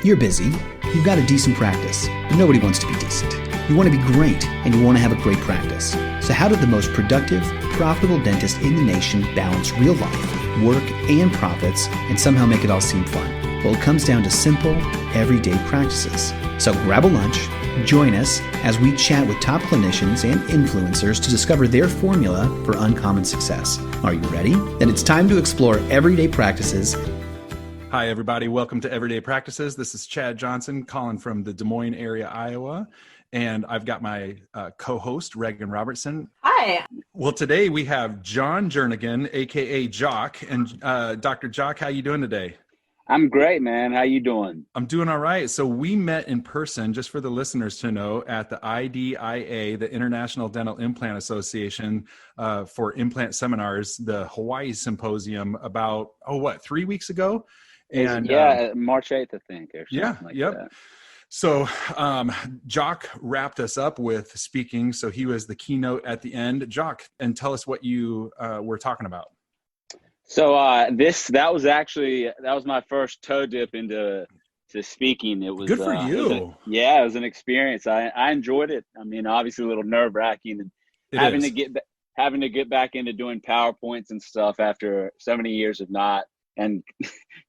You're busy, you've got a decent practice, but nobody wants to be decent. You want to be great, and you want to have a great practice. So how did the most productive, profitable dentist in the nation balance real life, work, and profits, and somehow make it all seem fun? Well, it comes down to simple, everyday practices. So grab a lunch, join us as we chat with top clinicians and influencers to discover their formula for uncommon success. Are you ready? Then it's time to explore everyday practices. Hi, everybody. Welcome to Everyday Practices. This is Chad Johnson calling from the Des Moines area, Iowa. And I've got my co-host, Regan Robertson. Hi. Well, today we have Joc Jernigan, a.k.a. Joc. And Dr. Joc, how you doing today? I'm great, man. How you doing? I'm doing all right. So we met in person, just for the listeners to know, at the IDIA, the International Dental Implant Association, for implant seminars, the Hawaii Symposium about, 3 weeks ago? And March 8th, I think, or something that. So Joc wrapped us up with speaking. So he was the keynote at the end. Joc, and tell us what you were talking about. So that was my first toe dip into speaking. It was good for you. It was an experience. I enjoyed it. I mean, obviously a little nerve wracking, and having to get back into doing PowerPoints and stuff after so many years of not, and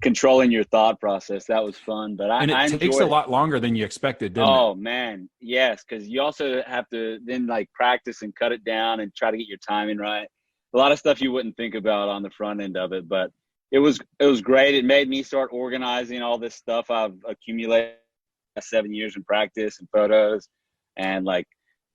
controlling your thought process. That was fun, but I takes a lot longer than you expected, didn't it? Oh man, yes, because you also have to then practice and cut it down and try to get your timing right. A lot of stuff you wouldn't think about on the front end of it, but it was great. It made me start organizing all this stuff I've accumulated 7 years in practice and photos, and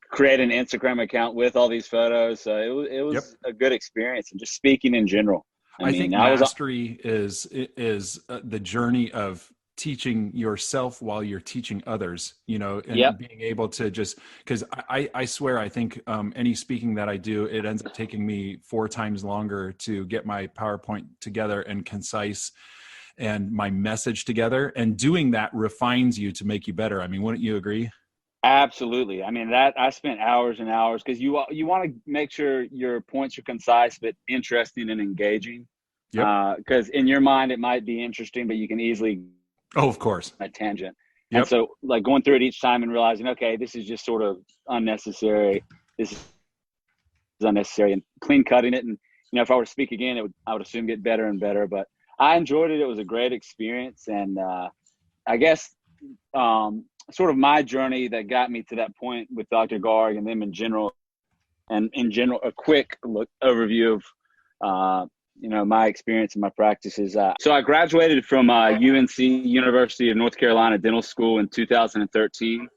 create an Instagram account with all these photos. So it was a good experience, and just speaking in general. I think mastery is the journey of teaching yourself while you're teaching others, and being able to because I swear, I think any speaking that I do, it ends up taking me 4 times longer to get my PowerPoint together and concise and my message together. And doing that refines you to make you better. I mean, wouldn't you agree? Absolutely. I mean, that I spent hours and hours, because you want to make sure your points are concise but interesting and engaging. Because in your mind it might be interesting, but you can easily of course a tangent. And so going through it each time and realizing, okay, this is just sort of unnecessary. This is unnecessary, and clean cutting it. And if I were to speak again, I would assume get better and better. But I enjoyed it. It was a great experience, and I guess sort of my journey that got me to that point with Dr. Garg and them in general, a quick overview of my experience and my practices. So I graduated from UNC, University of North Carolina Dental School, in 2013.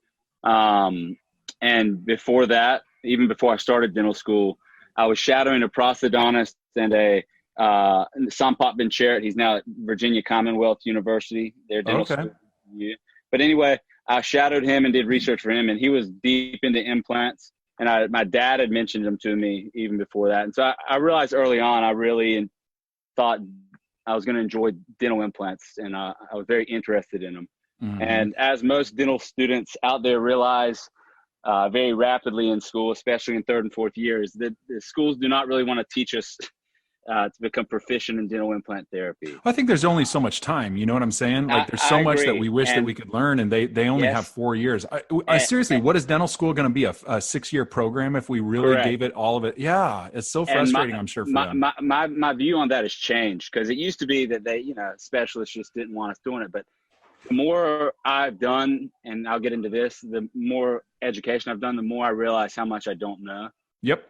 And before that, even before I started dental school, I was shadowing a prosthodontist and a Sampot Bencheret. He's now at Virginia Commonwealth University, their dental school. But anyway, I shadowed him and did research for him, and he was deep into implants. And my dad had mentioned them to me even before that. And so I realized early on, I really thought I was going to enjoy dental implants, and I was very interested in them. Mm-hmm. And as most dental students out there realize very rapidly in school, especially in 3rd and 4th years, that the schools do not really want to teach us to become proficient in dental implant therapy. I think there's only so much time. You know what I'm saying? There's so much that we wish that we could learn, and they only have 4 years. Seriously, what is dental school going to be? A 6-year program if we really gave it all of it? Yeah, it's so frustrating, I'm sure, for them. My view on that has changed, because it used to be that they, specialists just didn't want us doing it. But the more I've done, and I'll get into this, the more education I've done, the more I realize how much I don't know. Yep.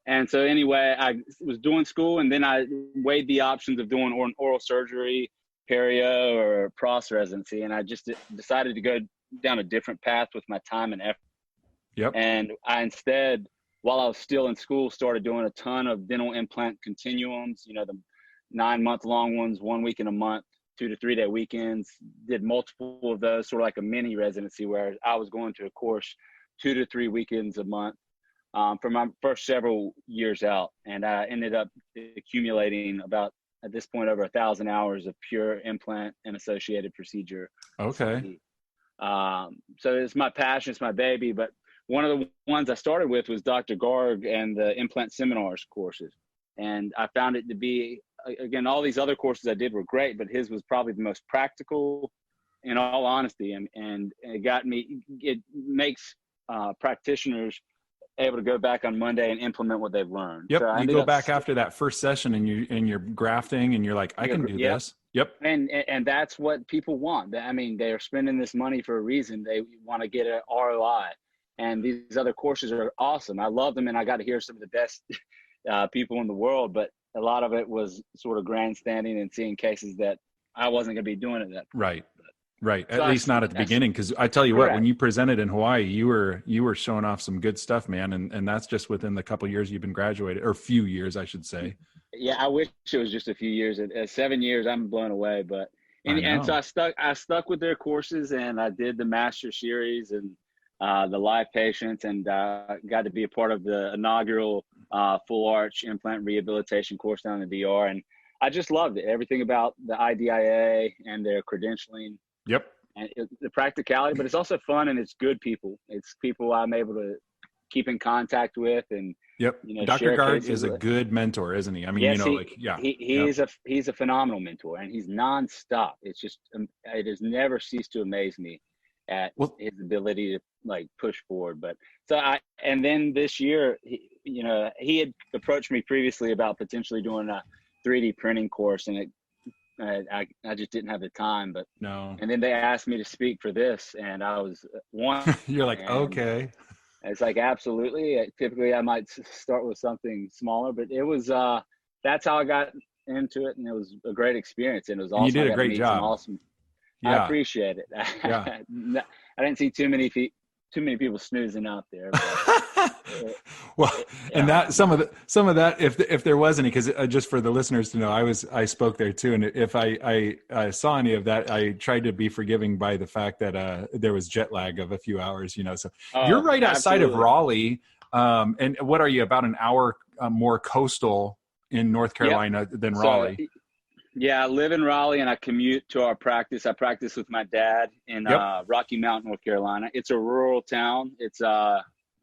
And so anyway, I was doing school, and then I weighed the options of doing oral surgery, perio, or pros residency. And I just decided to go down a different path with my time and effort. Yep. And I instead, while I was still in school, started doing a ton of dental implant continuums, the 9-month long ones, 1 week in a month, 2 to 3 day weekends, did multiple of those, sort of like a mini residency, where I was going to a course 2 to 3 weekends a month. For my first several years out, and I ended up accumulating about, at this point, over 1,000 hours of pure implant and associated procedure. Okay. So it's my passion, it's my baby. But one of the ones I started with was Dr. Garg and the implant seminars courses. And I found it to be, again, all these other courses I did were great, but his was probably the most practical in all honesty, and it makes practitioners able to go back on Monday and implement what they've learned. Yep. So you go back after that first session and you're grafting and you're like, I can do this. Yep. And that's what people want. I mean, they're spending this money for a reason. They want to get an ROI. And these other courses are awesome. I love them, and I got to hear some of the best people in the world. But a lot of it was sort of grandstanding and seeing cases that I wasn't going to be doing at that point. Right. So At least not at the beginning. Because I tell you what, when you presented in Hawaii, you were showing off some good stuff, man. And that's just within the couple of years you've been graduated, or few years, I should say. Yeah, I wish it was just a few years. At 7 years, I'm blown away. But and so I stuck with their courses, and I did the master series and the live patients, and got to be a part of the inaugural full arch implant rehabilitation course down in the DR. And I just loved it. Everything about the IDIA and their credentialing. Yep. And the practicality, but it's also fun, and it's good people. It's people I'm able to keep in contact with, and yep. Dr. Gard is a good mentor, isn't he? I mean, yes, he's a phenomenal mentor, and he's nonstop. It's just it has never ceased to amaze me at his ability to like push forward. But and then this year, he had approached me previously about potentially doing a 3D printing course, and I just didn't have the time. But no. And then they asked me to speak for this, and I was one. You're like, okay. It's like, absolutely. Typically, I might start with something smaller, but it was that's how I got into it, and it was a great experience. And it was awesome. You did a great job. Awesome. Yeah. I appreciate it. Yeah. I didn't see too many people snoozing out there. Well, and that some of that, if there was any, because just for the listeners to know, I spoke there too, and if I saw any of that, I tried to be forgiving by the fact that there was jet lag of a few hours. So you're right outside of Raleigh, and what are you, about an hour more coastal in North Carolina than Raleigh? Yeah, I live in Raleigh, and I commute to our practice. I practice with my dad in Rocky Mount, North Carolina. It's a rural town. It's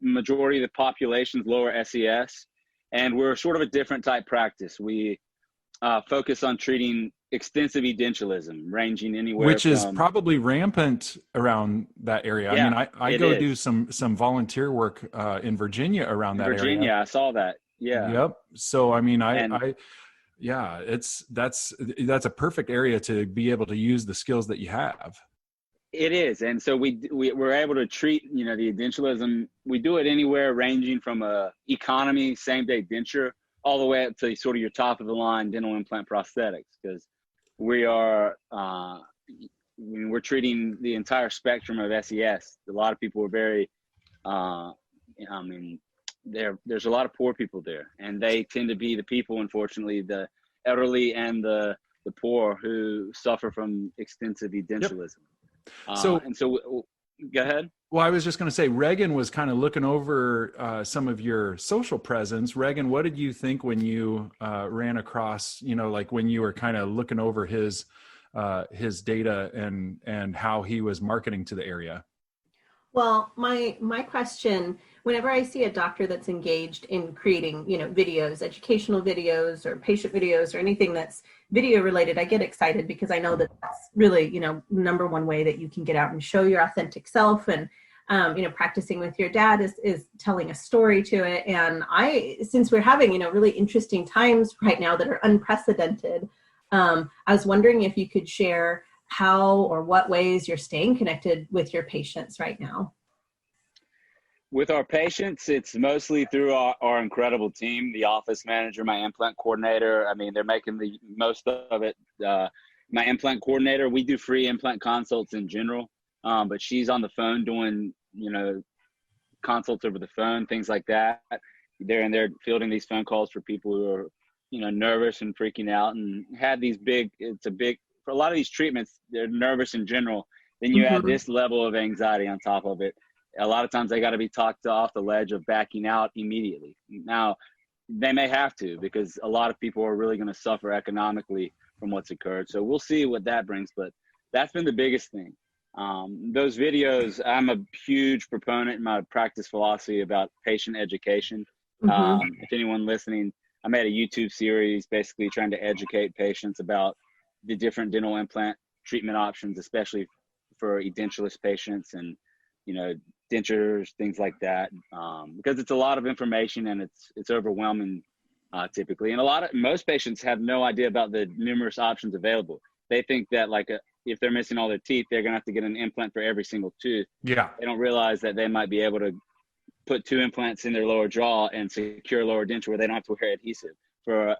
majority of the population's lower SES, and we're sort of a different type practice. We focus on treating extensive edentulosum, ranging anywhere which is probably rampant around that area. Yeah, I mean, I go do some volunteer work in Virginia around that area. Virginia, I saw that. Yeah. Yep. So I mean, that's a perfect area to be able to use the skills that you have. It is. And so we're able to treat, the edentulosum. We do it anywhere ranging from a economy same-day denture all the way up to sort of your top of the line dental implant prosthetics, because we are we're treating the entire spectrum of SES. A lot of people are very there's a lot of poor people there, and they tend to be the people, unfortunately, the elderly and the poor, who suffer from extensive edentulosum. Yep. So go ahead. Well, I was just going to say, Regan was kind of looking over some of your social presence. Regan, what did you think when you ran across, like when you were kind of looking over his data and how he was marketing to the area? Well, my question, whenever I see a doctor that's engaged in creating, videos, educational videos or patient videos or anything that's video related, I get excited, because I know that that's really, number one way that you can get out and show your authentic self. And, practicing with your dad is telling a story to it. And since we're having, really interesting times right now that are unprecedented, I was wondering if you could share how or what ways you're staying connected with your patients right now. With our patients, it's mostly through our incredible team, the office manager, my implant coordinator. I mean, they're making the most of it. My implant coordinator, we do free implant consults in general, but she's on the phone doing, consults over the phone, things like that. They're fielding these phone calls for people who are, nervous and freaking out, and had these for a lot of these treatments, they're nervous in general. Then you add this level of anxiety on top of it. A lot of times they got to be talked off the ledge of backing out immediately. Now, they may have to, because a lot of people are really going to suffer economically from what's occurred. So we'll see what that brings, but that's been the biggest thing. Those videos, I'm a huge proponent in my practice philosophy about patient education. If anyone listening, I made a YouTube series basically trying to educate patients about the different dental implant treatment options, especially for edentulous patients and, dentures, things like that, because it's a lot of information and it's overwhelming typically. And most patients have no idea about the numerous options available. They think that if they're missing all their teeth, they're going to have to get an implant for every single tooth. Yeah. They don't realize that they might be able to put 2 implants in their lower jaw and secure lower denture where they don't have to wear adhesive for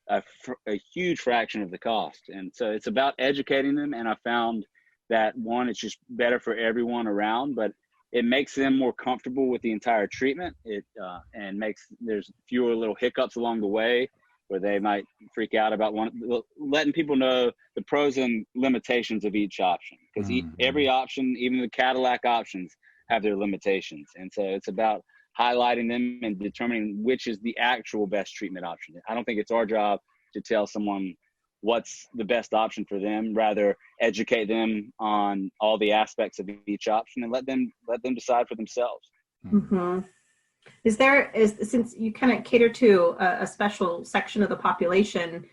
a huge fraction of the cost. And so it's about educating them. And I found that, one, it's just better for everyone around, but it makes them more comfortable with the entire treatment. And there's fewer little hiccups along the way where they might freak out about letting people know the pros and limitations of each option. Because every option, even the Cadillac options, have their limitations. And so it's about highlighting them and determining which is the actual best treatment option. I don't think it's our job to tell someone what's the best option for them, rather educate them on all the aspects of each option and let them decide for themselves. Mm-hmm. Since you kind of cater to a special section of the population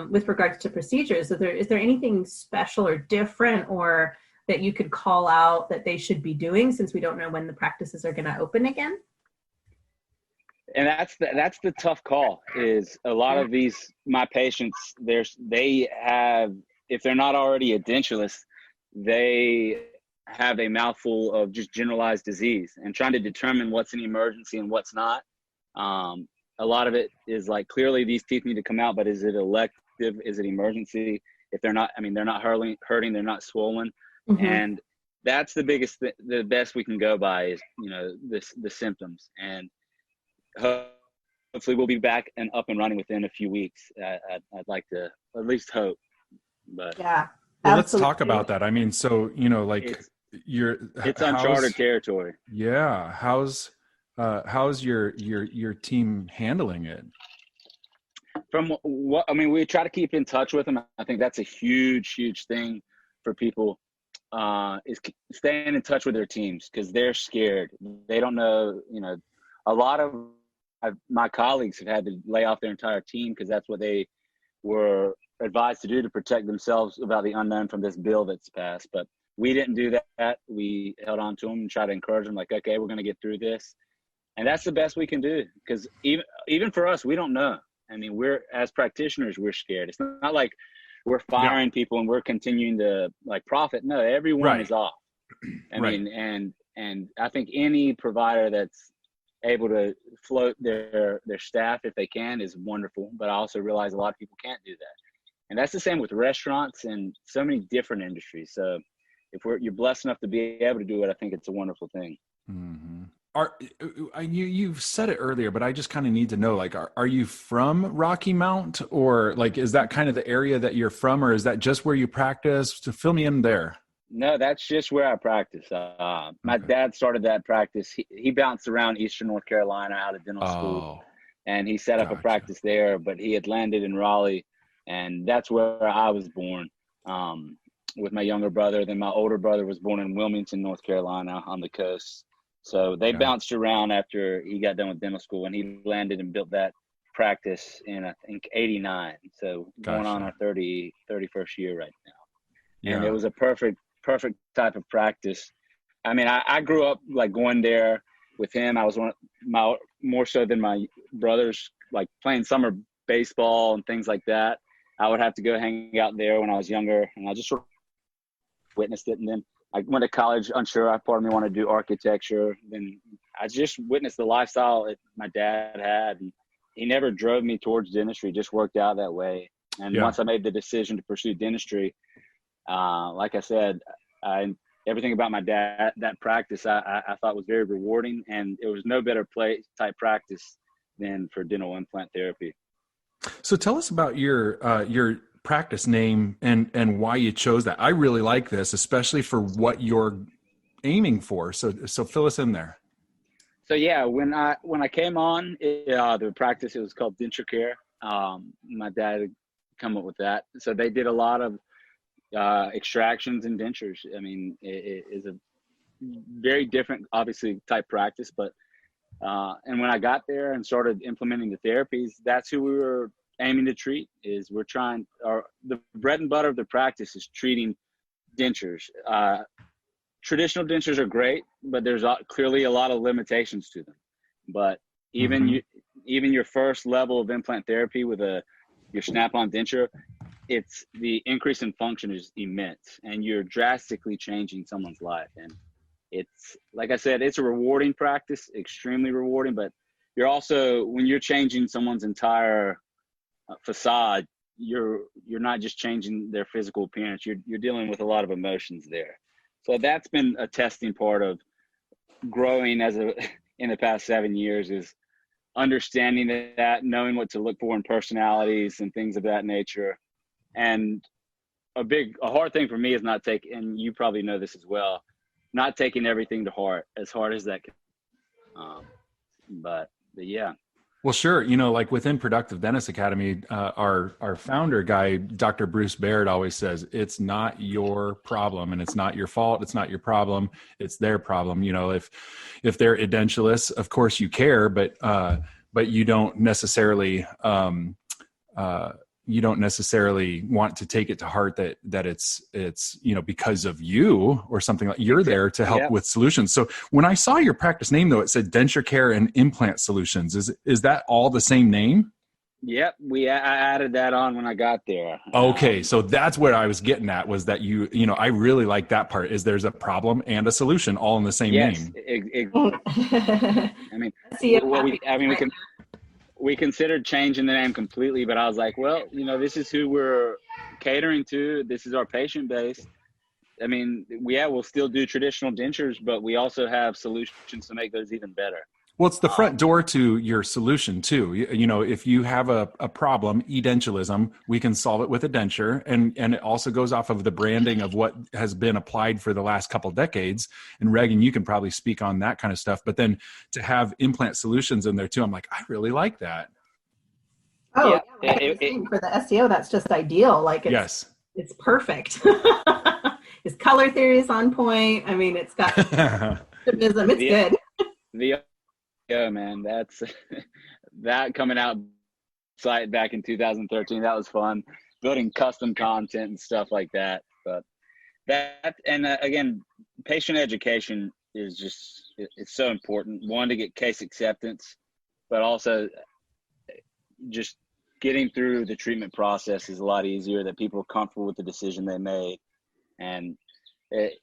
with regards to procedures, is there anything special or different or that you could call out that they should be doing, since we don't know when the practices are going to open again? And that's the tough call. Is a lot of my patients, they have, if they're not already edentulous, they have a mouthful of just generalized disease, and trying to determine what's an emergency and what's not. A lot of it is clearly these teeth need to come out, but is it elective? Is it emergency? If they're not, they're not hurting, they're not swollen. Mm-hmm. And that's the best we can go by is, the symptoms. And hopefully we'll be back and up and running within a few weeks. I'd like to at least hope. But yeah, well, let's talk about that. So it's uncharted territory. Yeah. How's your team handling it? From what we try to keep in touch with them. I think that's a huge thing for people. Is staying in touch with their teams, because they're scared. They don't know. A lot of my colleagues have had to lay off their entire team because that's what they were advised to do to protect themselves about the unknown from this bill that's passed. But we didn't do that. We held on to them and tried to encourage them, okay, we're going to get through this. And that's the best we can do, because even for us, we don't know. We're, as practitioners, we're scared. It's not like we're firing people and we're continuing to profit. No, everyone is off. And I think any provider that's able to float their staff, if they can, is wonderful. But I also realize a lot of people can't do that. And that's the same with restaurants and so many different industries. So if you're blessed enough to be able to do it, I think it's a wonderful thing. Mm-hmm. You've said it earlier, but I just kind of need to know, are you from Rocky Mount, or is that kind of the area that you're from, or is that just where you practice? To fill me in there. No, that's just where I practice. My dad started that practice. He bounced around Eastern North Carolina out of dental school, and he set up a practice there, but he had landed in Raleigh, and that's where I was born with my younger brother. Then my older brother was born in Wilmington, North Carolina on the coast. So they bounced around after he got done with dental school, and he landed and built that practice in, I think, 89. So going on our 31st year right now. Yeah. And it was a perfect type of practice. I grew up going there with him. I was more so than my brothers, playing summer baseball and things like that. I would have to go hang out there when I was younger, and I just sort of witnessed it. And then I went to college unsure. Part of me wanted to do architecture. Then I just witnessed the lifestyle that my dad had, and he never drove me towards dentistry. Just worked out that way. And once I made the decision to pursue dentistry, like I said, everything about my dad, that practice, I thought was very rewarding, and it was no better type practice than for dental implant therapy. So tell us about your practice name and why you chose that. I really like this, especially for what you're aiming for. So fill us in there. So yeah, when I came on the practice, it was called Denture Care. My dad had come up with that. So they did a lot of extractions and dentures. It is a very different, obviously, type practice, but and when I got there and started implementing the therapies, that's who we were aiming to treat. The bread and butter of the practice is treating dentures. Traditional dentures are great, but there's clearly a lot of limitations to them. But even your first level of implant therapy with your snap-on denture, it's the increase in function is immense, and you're drastically changing someone's life. And it's, like I said, it's a rewarding practice, extremely rewarding. But you're also, when you're changing someone's entire facade, you're not just changing their physical appearance. You're dealing with a lot of emotions there. So that's been a testing part of growing in the past 7 years, is understanding that, knowing what to look for in personalities and things of that nature. And a hard thing for me is not taking, and you probably know this as well, not taking everything to heart, as hard as that can. But yeah. Well, sure. Like within Productive Dentist Academy, our founder guy, Dr. Bruce Baird, always says, it's not your problem and it's not your fault. It's not your problem. It's their problem. If they're edentulous, of course you care, but you don't necessarily, want to take it to heart that it's because of you or something. Like you're there to help with solutions. So when I saw your practice name, though, it said Denture Care and Implant Solutions. Is that all the same name? Yep, I added that on when I got there. Okay, so that's what I was getting at, was that I really like that part, is there's a problem and a solution all in the same name. We considered changing the name completely, but I was like, well, this is who we're catering to. This is our patient base. I mean, we'll still do traditional dentures, but we also have solutions to make those even better. Well, it's the front door to your solution too. If you have a problem, edentulism, we can solve it with a denture. And it also goes off of the branding of what has been applied for the last couple decades. And Reagan, you can probably speak on that kind of stuff. But then to have implant solutions in there too, I'm like, I really like that. Oh, yeah. For the SEO, that's just ideal. Like it's perfect. His color theory is on point. I mean, it's got optimism. It's good. Man, that's that coming out site back in 2013. That was fun, building custom content and stuff like that. But again, patient education is it's so important. One, to get case acceptance, but also just getting through the treatment process is a lot easier, that people are comfortable with the decision they made. And it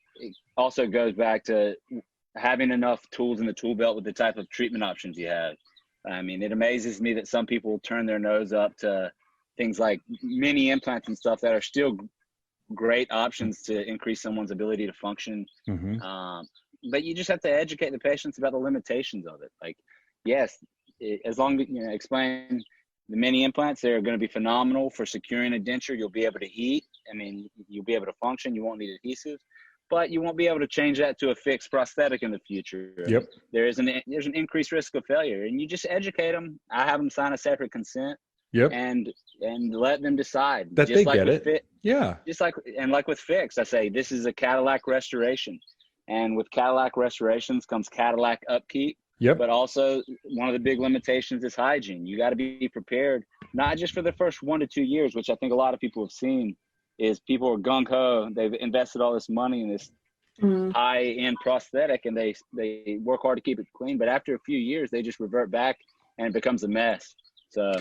also goes back to having enough tools in the tool belt with the type of treatment options you have. I mean, it amazes me that some people turn their nose up to things like mini implants and stuff that are still great options to increase someone's ability to function. But you just have to educate the patients about the limitations of it. Like, yes, as long as explain the mini implants, they're going to be phenomenal for securing a denture. You'll be able to eat. I mean, you'll be able to function. You won't need adhesive. But you won't be able to change that to a fixed prosthetic in the future. Yep. There's an increased risk of failure, and you just educate them. I have them sign a separate consent. Yep. And let them decide. That just they like get it. Yeah. Just like with Fix, I say this is a Cadillac restoration, and with Cadillac restorations comes Cadillac upkeep. Yep. But also, one of the big limitations is hygiene. You got to be prepared, not just for the first 1 to 2 years, which I think a lot of people have seen. Is people are gung-ho. They've invested all this money in this high-end prosthetic, and they work hard to keep it clean. But after a few years, they just revert back, and it becomes a mess. So,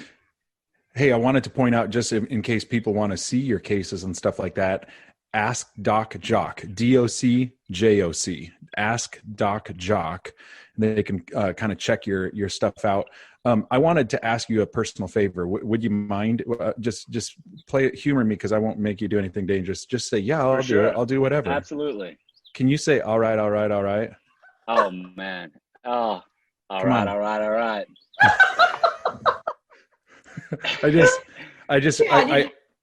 hey, I wanted to point out, just in case people want to see your cases and stuff like that, Ask Doc Joc, DOCJOC. Ask Doc Joc. They can kind of check your stuff out. I wanted to ask you a personal favor. Would you mind just humor me, because I won't make you do anything dangerous. Just say, yeah, I'll do it. I'll do whatever. Absolutely. Can you say, all right, all right, all right? Oh, man. Oh, all right, all right, all right.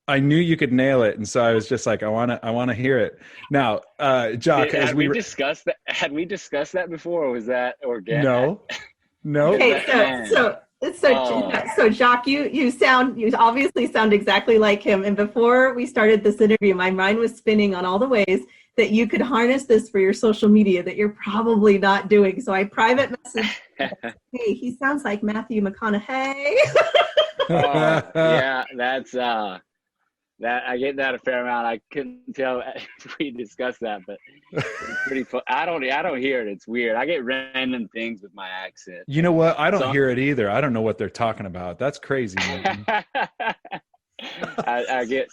I knew you could nail it, and so I was just like, I want to hear it. Now, Joc, had we discussed that before, or was that organic? No. Okay, so Joc, you obviously sound exactly like him. And before we started this interview, my mind was spinning on all the ways that you could harness this for your social media that you're probably not doing. So I private messaged, hey, he sounds like Matthew McConaughey. Yeah, That I get that a fair amount. I couldn't tell if we discussed that, but it's pretty fun. I don't hear it. It's weird. I get random things with my accent. You know what? I don't hear it either. I don't know what they're talking about. That's crazy, man. I get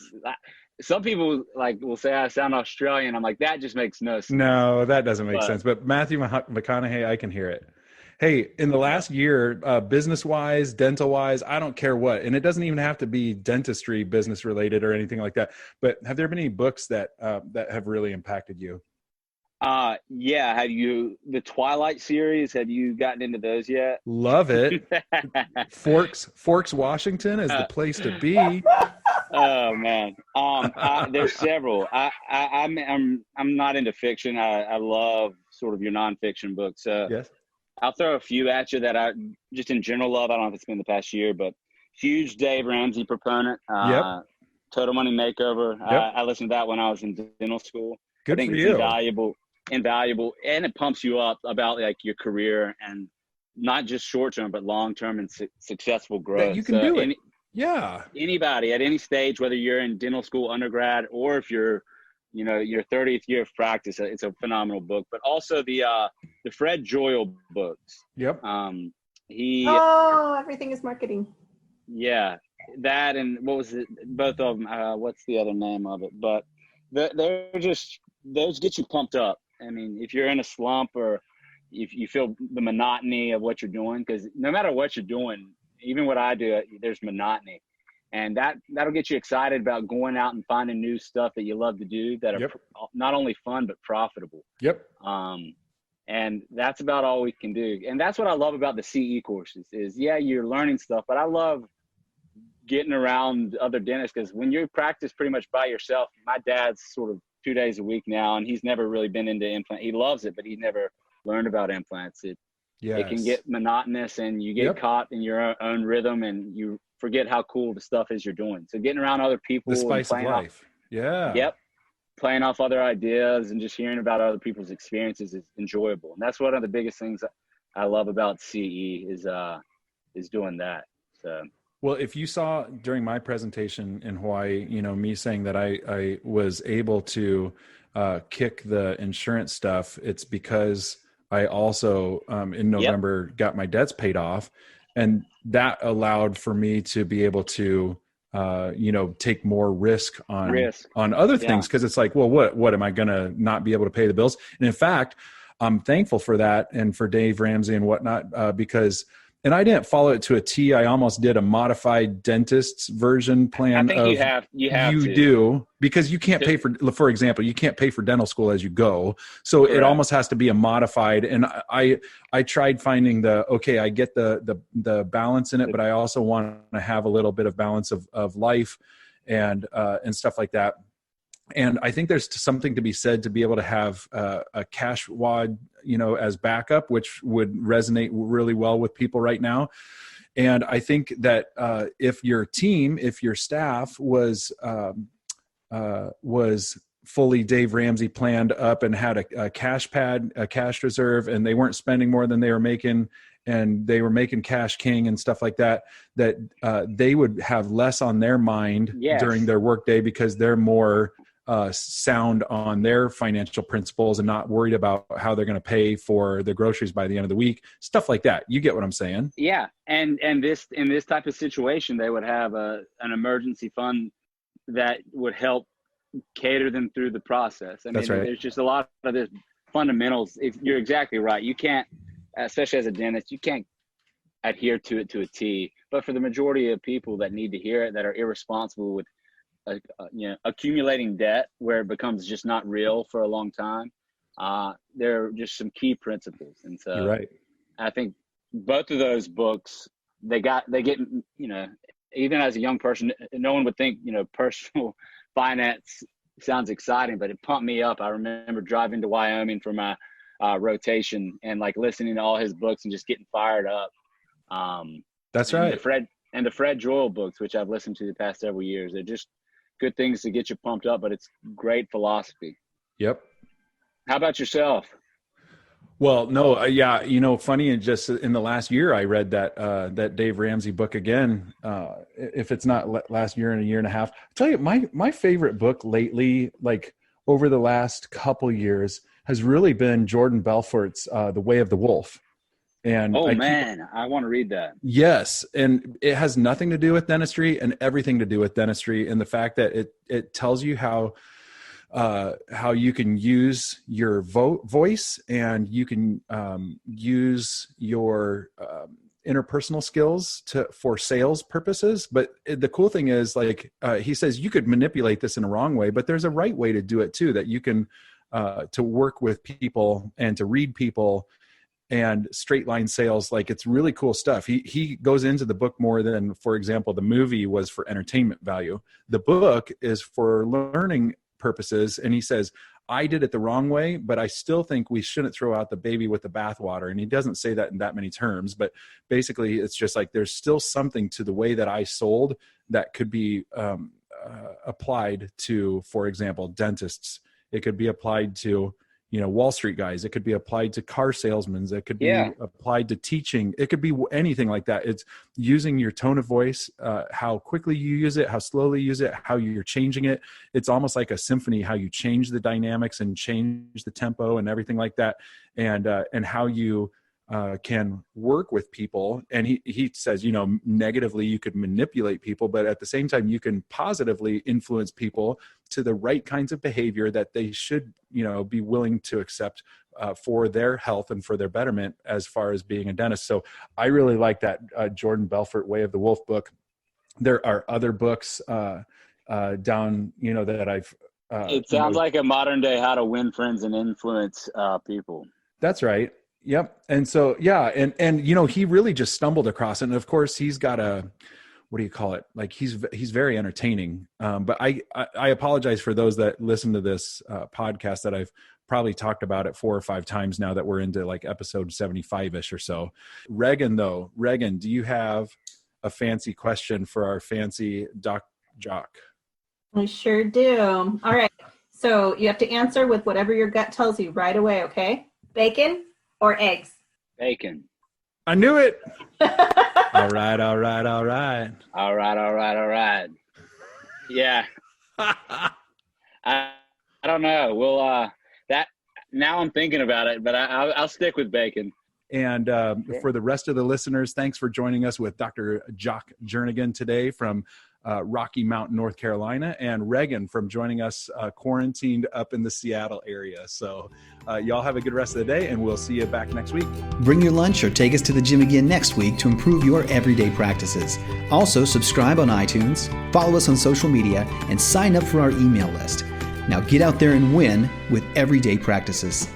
some people will say I sound Australian. I'm like, that just makes no sense. No, that doesn't make sense. But Matthew McConaughey, I can hear it. Hey, in the last year, business-wise, dental-wise, I don't care what, and it doesn't even have to be dentistry business related or anything like that. But have there been any books that have really impacted you? Yeah. Have you the Twilight series? Have you gotten into those yet? Love it. Forks, Washington is the place to be. Oh man, there's several. I'm not into fiction. I love sort of your nonfiction books. Yes. I'll throw a few at you that I just in general love. I don't know if it's been the past year, but huge Dave Ramsey proponent. Total Money Makeover. Yep. I listened to that when I was in dental school. Good I think for it's you. invaluable, and it pumps you up about like your career and not just short term, but long term and successful growth. That you can do it. Yeah. Anybody at any stage, whether you're in dental school undergrad or if you're your 30th year of practice, it's a phenomenal book. But also the Fred Joyal books. Yep. Everything is marketing. Yeah, that and what was it? Both of them. What's the other name of it? But they're just those get you pumped up. I mean, if you're in a slump or if you feel the monotony of what you're doing, because no matter what you're doing, even what I do, there's monotony. And that'll get you excited about going out and finding new stuff that you love to do that are not only fun, but profitable. Yep. And that's about all we can do. And that's what I love about the CE courses is, you're learning stuff, but I love getting around other dentists because when you practice pretty much by yourself, my dad's sort of 2 days a week now, and he's never really been into implant. He loves it, but he never learned about implants. It can get monotonous and you get caught in your own rhythm and you forget how cool the stuff is you're doing. So getting around other people, the spice of life. Playing off other ideas and just hearing about other people's experiences is enjoyable. And that's one of the biggest things I love about CE is doing that. So, well, if you saw during my presentation in Hawaii, me saying that I was able to kick the insurance stuff, it's because I also in November got my debts paid off. And that allowed for me to be able to, take more risk on other things. Cause it's like, well, what am I going to not be able to pay the bills? And in fact, I'm thankful for that. And for Dave Ramsey and whatnot, because and I didn't follow it to a T. I almost did a modified dentist's version plan. I think you do because you can't pay for example, you can't pay for dental school as you go. So Correct. It almost has to be a modified. And I tried finding I get the balance in it, but I also want to have a little bit of balance of life and stuff like that. And I think there's something to be said to be able to have a cash wad, as backup, which would resonate really well with people right now. And I think that if your staff was fully Dave Ramsey planned up and had a cash pad, a cash reserve, and they weren't spending more than they were making, and they were making cash king and stuff like that, they would have less on their mind during their workday because they're more sound on their financial principles and not worried about how they're going to pay for the groceries by the end of the week, stuff like that. You get what I'm saying? Yeah. And in this type of situation, they would have an emergency fund that would help cater them through the process. That's right. There's just a lot of the fundamentals. You're exactly right. You can't, especially as a dentist, you can't adhere to it to a T, but for the majority of people that need to hear it, that are irresponsible with accumulating debt where it becomes just not real for a long time. There are just some key principles. And so You're right. I think both of those books, they get, even as a young person, no one would think, personal finance sounds exciting, but it pumped me up. I remember driving to Wyoming for my rotation and listening to all his books and just getting fired up. That's right. The Fred Joyal books, which I've listened to the past several years, they're just good things to get you pumped up, but it's great philosophy. Yep. How about yourself? Well, no, yeah, funny. And just in the last year, I read that Dave Ramsey book again. If it's not last year and a year and a half, I'll tell you, my favorite book lately, like over the last couple years, has really been Jordan Belfort's The Way of the Wolf. And I want to read that. Yes, and it has nothing to do with dentistry and everything to do with dentistry, and the fact that it tells you how you can use your voice, and you can use your interpersonal skills for sales purposes. But the cool thing is, like he says, you could manipulate this in a wrong way, but there's a right way to do it too, that you can to work with people and to read people and straight line sales. Like, it's really cool stuff. He goes into the book more than, for example, the movie was for entertainment value. The book is for learning purposes. And he says, I did it the wrong way, but I still think we shouldn't throw out the baby with the bathwater. And he doesn't say that in that many terms, but basically it's just like, there's still something to the way that I sold that could be applied to, for example, dentists. It could be applied to, Wall Street guys. It could be applied to car salesmen. It could be applied to teaching. It could be anything like that. It's using your tone of voice, how quickly you use it, how slowly you use it, how you're changing it. It's almost like a symphony, how you change the dynamics and change the tempo and everything like that. And how you can work with people. And he says, negatively you could manipulate people, but at the same time, you can positively influence people to the right kinds of behavior that they should, be willing to accept for their health and for their betterment as far as being a dentist. So I really like that Jordan Belfort Way of the Wolf book. There are other books down, that I've. It sounds like a modern day How to Win Friends and Influence People. That's right. Yep. And so, yeah. And, he really just stumbled across it. And of course he's got what do you call it? Like he's very entertaining. But I apologize for those that listen to this podcast that I've probably talked about it 4 or 5 times now that we're into like episode 75-ish or so. Regan, do you have a fancy question for our fancy Doc Joc? I sure do. All right. So you have to answer with whatever your gut tells you right away. Okay. Bacon or eggs? Bacon. I knew it. All right. Yeah. I don't know. We'll now I'm thinking about it, but I'll stick with bacon. And for the rest of the listeners, thanks for joining us with Dr. Joc Jernigan today from Rocky Mount, North Carolina, and Regan from joining us quarantined up in the Seattle area. So y'all have a good rest of the day, and we'll see you back next week. Bring your lunch or take us to the gym again next week to improve your everyday practices. Also, subscribe on iTunes, follow us on social media, and sign up for our email list. Now get out there and win with everyday practices.